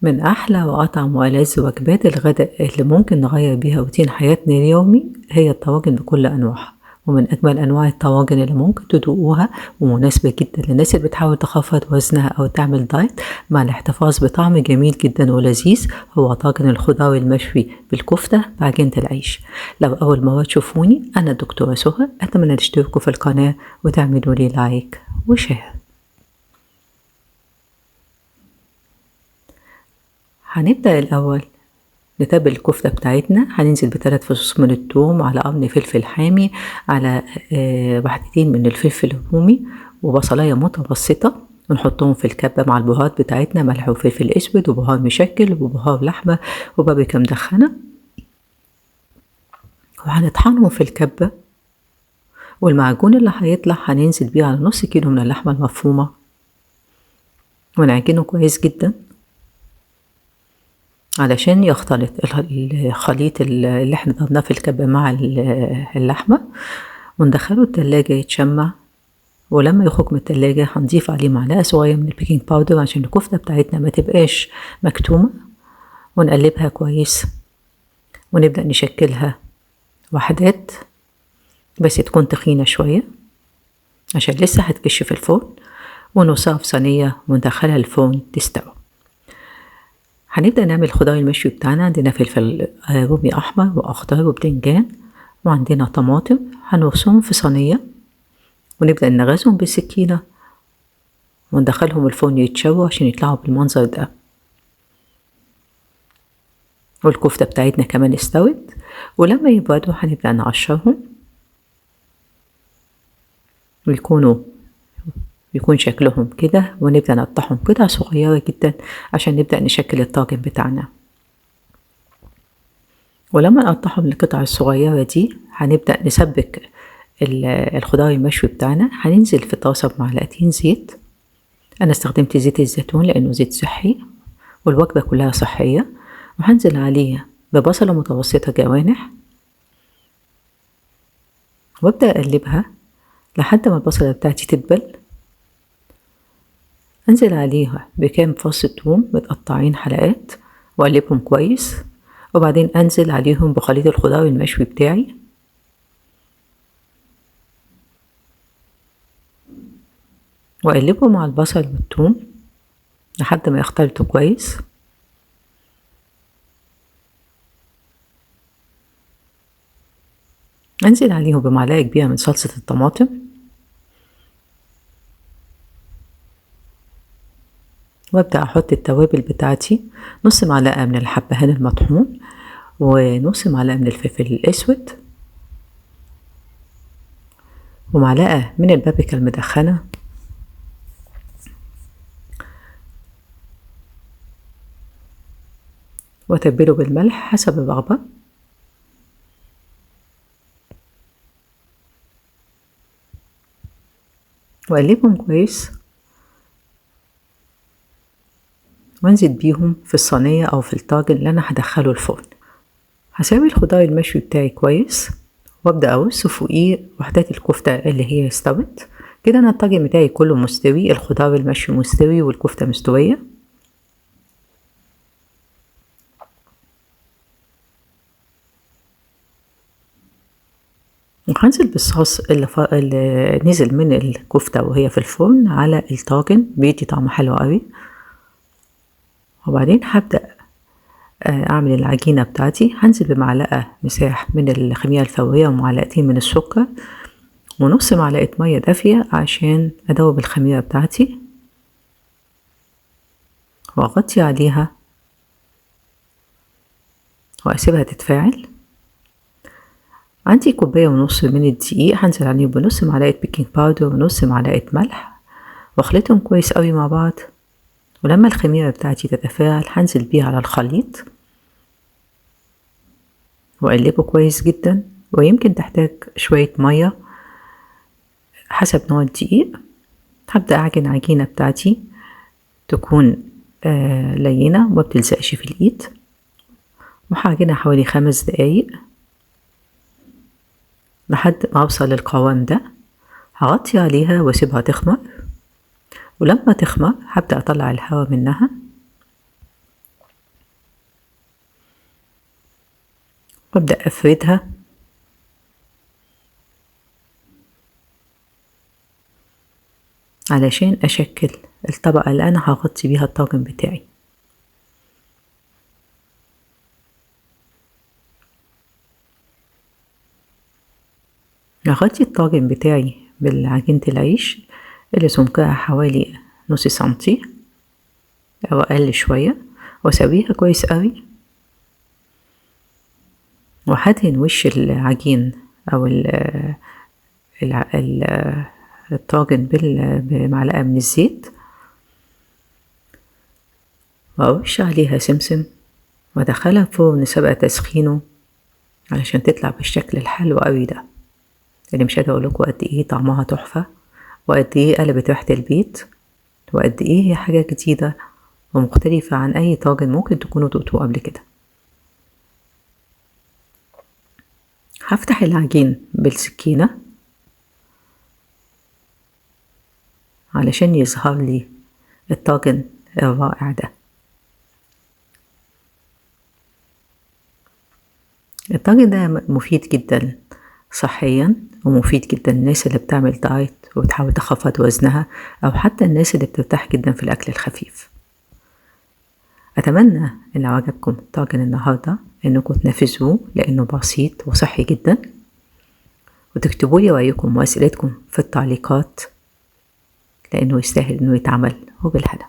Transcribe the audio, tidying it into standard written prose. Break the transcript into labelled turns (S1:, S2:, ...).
S1: من أحلى وأطعم وألذ وجبات الغداء اللي ممكن نغير بيها روتين حياتنا اليومي هي الطواجن بكل أنواعها، ومن أجمل أنواع الطواجن اللي ممكن تدوقوها ومناسبة جدا للناس اللي بتحاول تخفض وزنها أو تعمل دايت مع الاحتفاظ بطعم جميل جدا ولذيذ هو طاجن الخضار المشوي بالكفتة بعجينة العيش. لو أول مرة تشوفوني أنا الدكتورة سهى، أتمنى تشتركوا في القناة وتعملوا لي لايك وشير. هنبدأ الأول نتبل الكفتة بتاعتنا. هننزل ب3 فصوص من الثوم، على قرن فلفل حامي، على وحدتين من الفلفل الرومي، وبصلاية متوسطة، ونحطهم في الكبة مع البهارات بتاعتنا، ملح وفلفل اسود وبهار مشكل وبهار لحمة وبابريكا مدخنة، وهنطحنهم في الكبة. والمعجون اللي هيطلع هننزل بيه على نص كيلو من اللحمة المفرومة ونعجنه كويس جدا علشان يختلط الخليط اللي احنا ضربناه في الكبة مع اللحمة، وندخله التلاجة يتشمع. ولما يخرج من التلاجة هنضيف عليه معلقة صغيرة من البيكنج باودر عشان الكفتة بتاعتنا ما تبقاش مكتومة، ونقلبها كويس ونبدأ نشكلها وحدات بس تكون تخينة شوية عشان لسه هتكش في الفرن، ونوصلها في صينية وندخلها الفرن تستوي. هنبدأ نعمل الخضار المشوي بتاعنا. عندنا فلفل رومي أحمر وأخضر وبتنجان، وعندنا طماطم. هنرصهم في صينية ونبدأ نغزهم بالسكينة وندخلهم الفرن يتشووا عشان يطلعوا بالمنظر ده. والكفتة بتاعتنا كمان استوت، ولما يبردوا هنبدأ نقشرهم يكون شكلهم كده، ونبدأ نقطعهم قطع صغيرة جدا عشان نبدأ نشكل الطاجن بتاعنا. ولما نقطعهم القطع الصغيرة دي هنبدأ نسبك الخضار المشوي بتاعنا. هننزل في طاسة بمعلقتين زيت. أنا استخدمت زيت الزيتون لأنه زيت صحي والوجبة كلها صحية. وهنزل عليه ببصلة متوسطة جوانح، وابدأ أقلبها لحد ما البصلة بتاعتي تدبل. أنزل عليها بكام فص ثوم متقطعين حلقات وأقلبهم كويس، وبعدين أنزل عليهم بخليط الخضار المشوي بتاعي، وأقلبه مع البصل والثوم لحد ما يختلطوا كويس. أنزل عليهم بمعلقة كبيرة من صلصة الطماطم، وابدأ احط التوابل بتاعتي. نص معلقة من الحبهان المطحون، ونص معلقة من الفلفل الاسود، ومعلقة من البابريكا المدخنة، واتبله بالملح حسب الرغبة. واقلبهم كويس وانزل بيهم في الصينية او في الطاجن اللي انا هدخله الفرن. هسوي الخضار المشوي بتاعي كويس، وابدأ ارص فوقيه وحدات الكفتة اللي هي استوت كده. انا الطاجن بتاعي كله مستوي، الخضار المشوي مستوي والكفتة مستوية. وهنزل بالصوص اللي نزل من الكفتة وهي في الفرن على الطاجن، بيدي طعم حلو قوي. وبعدين هبدأ اعمل العجينة بتاعتي. هنزل بمعلقة مساح من الخميرة الفورية ومعلقتين من السكر ونص معلقة مية دافية عشان ادوب الخميرة بتاعتي، واغطي عليها واسيبها تتفاعل. عندي كوباية ونص من الدقيق، هنزل عليهم بنص معلقة بيكنج باودر ونص معلقة ملح، واخلطهم كويس قوي مع بعض. ولما الخميرة بتاعتي تتفاعل هنزل بيها على الخليط واقلبه كويس جدا، ويمكن تحتاج شوية مية حسب نوع الدقيق. هبدأ اعجن عجينة بتاعتي تكون لينة وما بتلزقش في الايد، وهعجنها حوالي 5 دقايق لحد ما اوصل للقوام ده. هغطي عليها واسيبها تخمر، ولما تخمر هبدأ اطلع الهواء منها وابدأ افردها علشان اشكل الطبقة اللي انا هغطي بيها الطاجن بتاعي. هغطي الطاجن بتاعي بالعجينة العيش اللي سمكها حوالي نص سنتي او اقل شوية، واسويها كويس قوي، وهدهن وش العجين او الطاجن بمعلقة من الزيت، وأرش عليها سمسم، وأدخلها فرن سبق تسخينه علشان تطلع بالشكل الحلو قوي ده، اللي مش قادرة أقولكوا قد إيه طعمها تحفة، وقد إيه قلبت ريحة البيت، وقد إيه هي حاجة جديدة ومختلفة عن أي طاجن ممكن تكونوا دقتوه قبل كده. هفتح العجين بالسكينة علشان يظهر لي الطاجن الرائع ده. الطاجن ده مفيد جدا صحيا، ومفيد جدا للناس اللي بتعمل دايت وبتحاول تخفض وزنها، او حتى الناس اللي بترتاح جدا في الاكل الخفيف. اتمنى ان لو عجبكم طاجن النهارده انكم تنفذوه، لانه بسيط وصحي جدا، وتكتبوا لي رايكم واسئلتكم في التعليقات، لانه يستاهل انه يتعمل وبالهنا.